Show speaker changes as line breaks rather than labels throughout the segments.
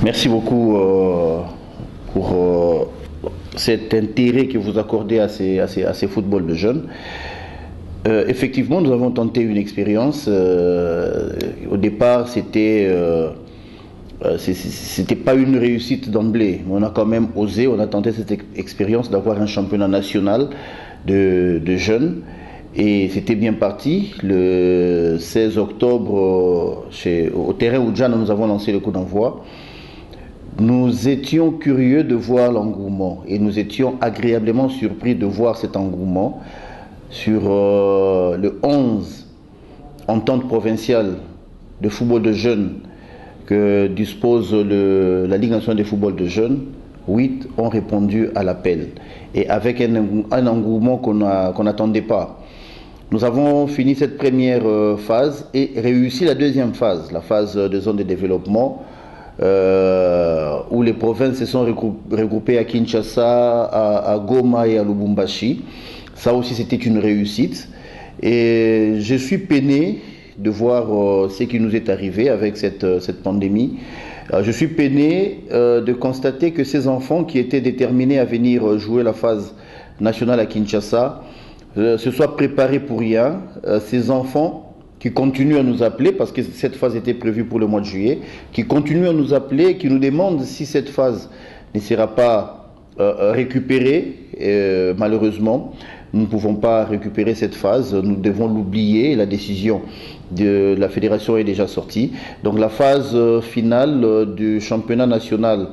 Merci beaucoup pour cet intérêt que vous accordez à ces footballs de jeunes. Effectivement, nous avons tenté une expérience. Au départ, c'était pas une réussite d'emblée. On a quand même osé, on a tenté cette expérience d'avoir un championnat national de jeunes. Et c'était bien parti. Le 16 octobre, au terrain Oudjana, nous avons lancé le coup d'envoi. Nous étions curieux de voir l'engouement et nous étions agréablement surpris de voir cet engouement sur le 11 entente provinciale de football de jeunes que dispose la Ligue nationale de football de jeunes. 8 ont répondu à l'appel et avec un engouement qu'on n'attendait pas. Nous avons fini cette première phase et réussi la deuxième phase, la phase de zone de développement, où les provinces se sont regroupées à Kinshasa, à Goma et à Lubumbashi. Ça aussi, c'était une réussite. Et je suis peiné de voir ce qui nous est arrivé avec cette pandémie. Je suis peiné de constater que ces enfants qui étaient déterminés à venir jouer la phase nationale à Kinshasa se soient préparés pour rien. Ces enfants qui continuent à nous appeler, parce que cette phase était prévue pour le mois de juillet, qui continuent à nous appeler, qui nous demandent si cette phase ne sera pas récupérée. Malheureusement, nous ne pouvons pas récupérer cette phase, nous devons l'oublier, la décision de la fédération est déjà sortie. Donc la phase finale du championnat national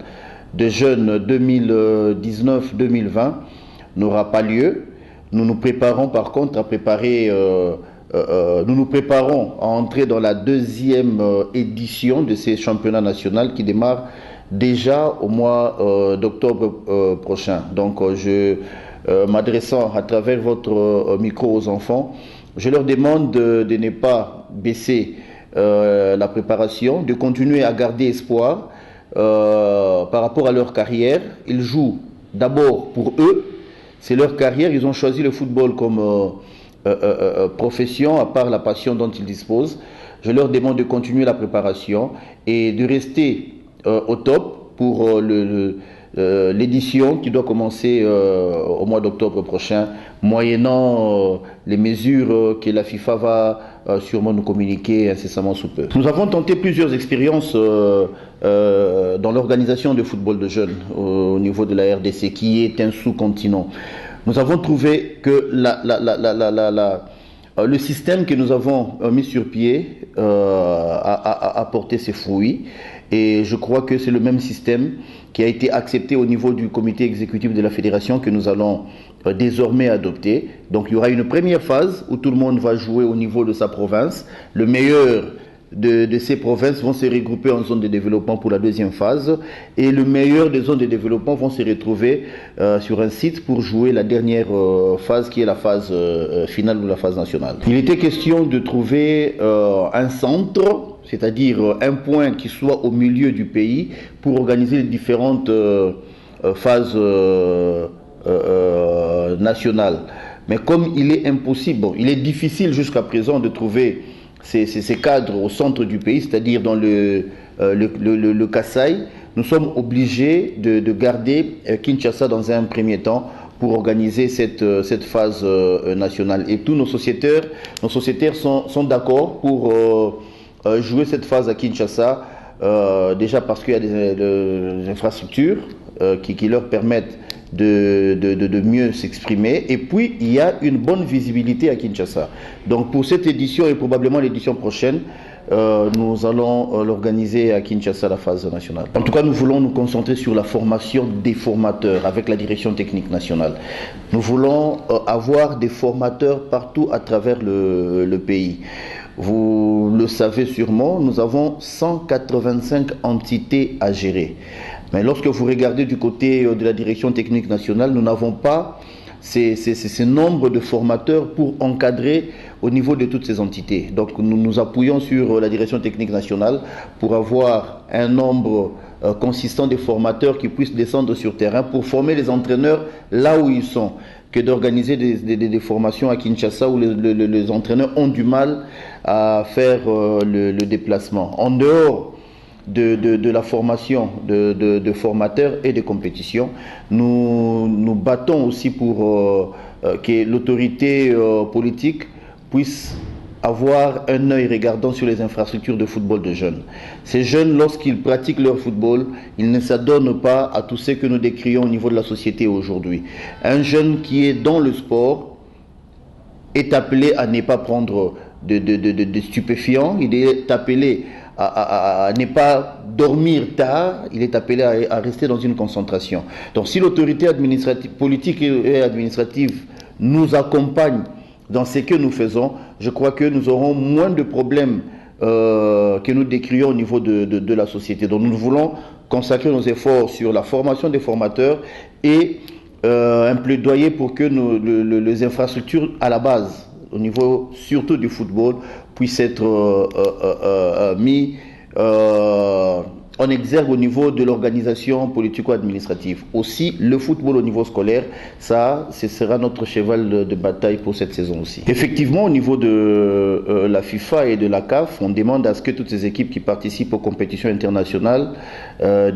de jeunes 2019-2020 n'aura pas lieu. Nous nous préparons par contre à entrer dans la deuxième édition de ces championnats nationaux qui démarrent déjà au mois d'octobre prochain. Donc m'adressant à travers votre micro aux enfants, je leur demande de ne pas baisser la préparation, de continuer à garder espoir par rapport à leur carrière. Ils jouent d'abord pour eux, c'est leur carrière, ils ont choisi le football comme profession, à part la passion dont ils disposent. Je leur demande de continuer la préparation et de rester au top pour l'édition qui doit commencer au mois d'octobre prochain, moyennant les mesures que la FIFA va sûrement nous communiquer incessamment sous peu. Nous avons tenté plusieurs expériences dans l'organisation de football de jeunes au niveau de la RDC, qui est un sous-continent. Nous avons trouvé que le système que nous avons mis sur pied a porté ses fruits. Et je crois que c'est le même système qui a été accepté au niveau du comité exécutif de la fédération que nous allons désormais adopter. Donc il y aura une première phase où tout le monde va jouer au niveau de sa province. Le meilleur de ces provinces vont se regrouper en zone de développement pour la deuxième phase et le meilleur des zones de développement vont se retrouver sur un site pour jouer la dernière phase qui est la phase finale de la phase nationale. Il était question de trouver un centre, c'est-à-dire un point qui soit au milieu du pays pour organiser les différentes phases nationales. Mais comme il est impossible, il est difficile jusqu'à présent de trouver ces cadres au centre du pays, c'est-à-dire dans le Kasaï, nous sommes obligés de garder Kinshasa dans un premier temps pour organiser cette phase nationale. Et tous nos sociétaires sont d'accord pour jouer cette phase à Kinshasa, déjà parce qu'il y a des infrastructures qui leur permettent de mieux s'exprimer. Et puis, il y a une bonne visibilité à Kinshasa. Donc, pour cette édition et probablement l'édition prochaine, nous allons l'organiser à Kinshasa, la phase nationale. En tout cas, nous voulons nous concentrer sur la formation des formateurs avec la direction technique nationale. Nous voulons avoir des formateurs partout à travers le pays. Vous le savez sûrement, nous avons 185 entités à gérer. Mais lorsque vous regardez du côté de la direction technique nationale, nous n'avons pas ce nombre de formateurs pour encadrer au niveau de toutes ces entités. Donc nous nous appuyons sur la direction technique nationale pour avoir un nombre consistant de formateurs qui puissent descendre sur terrain pour former les entraîneurs là où ils sont, que d'organiser des formations à Kinshasa où les entraîneurs ont du mal à faire le déplacement. En dehors de la formation de formateurs et de compétitions. Nous nous battons aussi pour que l'autorité politique puisse avoir un œil regardant sur les infrastructures de football de jeunes. Ces jeunes, lorsqu'ils pratiquent leur football, ils ne s'adonnent pas à tout ce que nous décrions au niveau de la société aujourd'hui. Un jeune qui est dans le sport est appelé à ne pas prendre de stupéfiants, il est appelé à ne pas dormir tard, il est appelé à rester dans une concentration. Donc si l'autorité administrative, politique et administrative nous accompagne dans ce que nous faisons, je crois que nous aurons moins de problèmes que nous décrions au niveau de la société. Donc nous voulons consacrer nos efforts sur la formation des formateurs et un plaidoyer pour que les infrastructures à la base, au niveau surtout du football, puissent être mis en exergue au niveau de l'organisation politico-administrative. Aussi, le football au niveau scolaire, ça, ce sera notre cheval de bataille pour cette saison aussi. Effectivement, au niveau de la FIFA et de la CAF, on demande à ce que toutes ces équipes qui participent aux compétitions internationales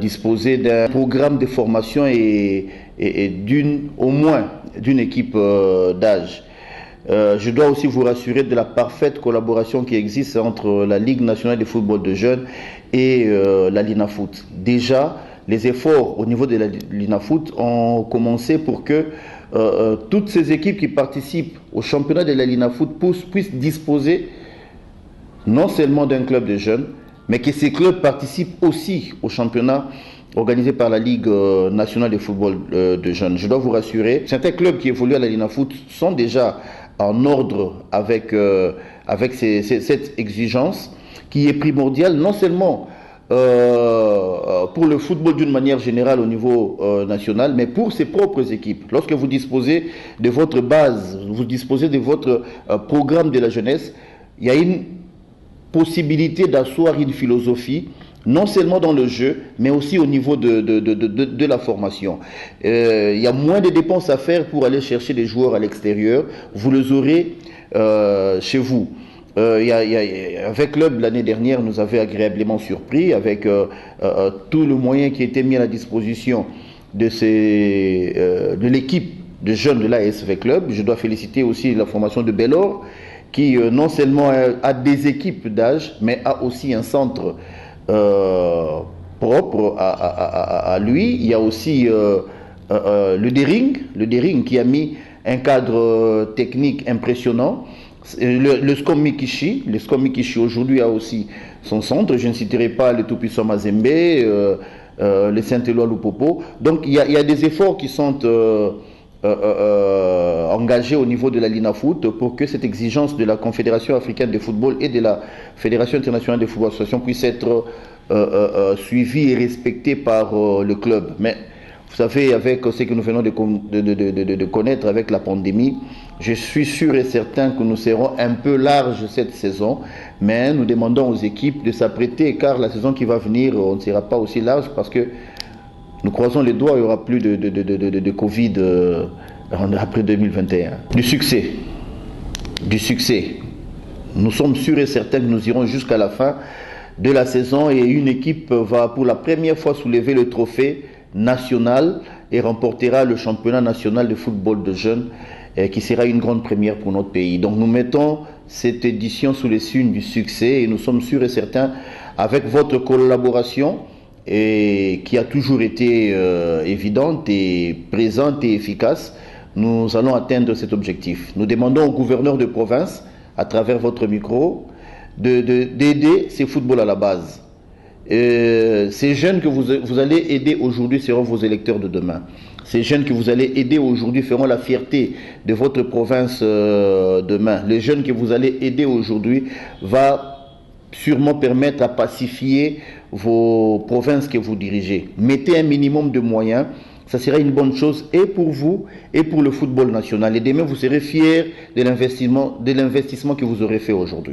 disposent d'un programme de formation et au moins d'une équipe d'âge. Je dois aussi vous rassurer de la parfaite collaboration qui existe entre la Ligue nationale de football de jeunes et la Linafoot. Déjà, les efforts au niveau de la Linafoot ont commencé pour que toutes ces équipes qui participent au championnat de la Linafoot puissent disposer non seulement d'un club de jeunes, mais que ces clubs participent aussi au championnat organisé par la Ligue nationale de football de jeunes. Je dois vous rassurer, certains clubs qui évoluent à la Linafoot sont déjà en ordre avec cette exigence qui est primordiale non seulement pour le football d'une manière générale au niveau national, mais pour ses propres équipes. Lorsque vous disposez de votre base, vous disposez de votre programme de la jeunesse, il y a une possibilité d'asseoir une philosophie, non seulement dans le jeu, mais aussi au niveau de la formation. Il y a moins de dépenses à faire pour aller chercher des joueurs à l'extérieur. Vous les aurez chez vous. Avec Club, l'année dernière, nous avait agréablement surpris avec tout le moyen qui était mis à la disposition de l'équipe de jeunes de l'ASV Club. Je dois féliciter aussi la formation de Bellor, qui non seulement a des équipes d'âge, mais a aussi un centre propre à lui. Il y a aussi le Dering qui a mis un cadre technique impressionnant. Le SCOM Mikishi aujourd'hui a aussi son centre. Je ne citerai pas le tout-puissant Mazembe, le Saint-Éloi Lupopo. Donc il y a des efforts qui sont engagés au niveau de la Linafoot pour que cette exigence de la Confédération africaine de football et de la Fédération internationale de football association puisse être suivie et respectée par le club. Mais vous savez, avec ce que nous venons de connaître avec la pandémie, je suis sûr et certain que nous serons un peu larges cette saison, mais nous demandons aux équipes de s'apprêter, car la saison qui va venir, on ne sera pas aussi large parce que nous croisons les doigts, il n'y aura plus de Covid après 2021. Du succès. Nous sommes sûrs et certains que nous irons jusqu'à la fin de la saison et une équipe va pour la première fois soulever le trophée national et remportera le championnat national de football de jeunes qui sera une grande première pour notre pays. Donc nous mettons cette édition sous les signes du succès et nous sommes sûrs et certains, avec votre collaboration et qui a toujours été évidente et présente et efficace, nous allons atteindre cet objectif. Nous demandons au gouverneur de province, à travers votre micro, d'aider ces footballs à la base. Ces jeunes que vous allez aider aujourd'hui seront vos électeurs de demain. Ces jeunes que vous allez aider aujourd'hui feront la fierté de votre province demain. Les jeunes que vous allez aider aujourd'hui va sûrement permettre à pacifier vos provinces que vous dirigez. Mettez un minimum de moyens, ça sera une bonne chose et pour vous et pour le football national. Et demain, vous serez fiers de l'investissement que vous aurez fait aujourd'hui.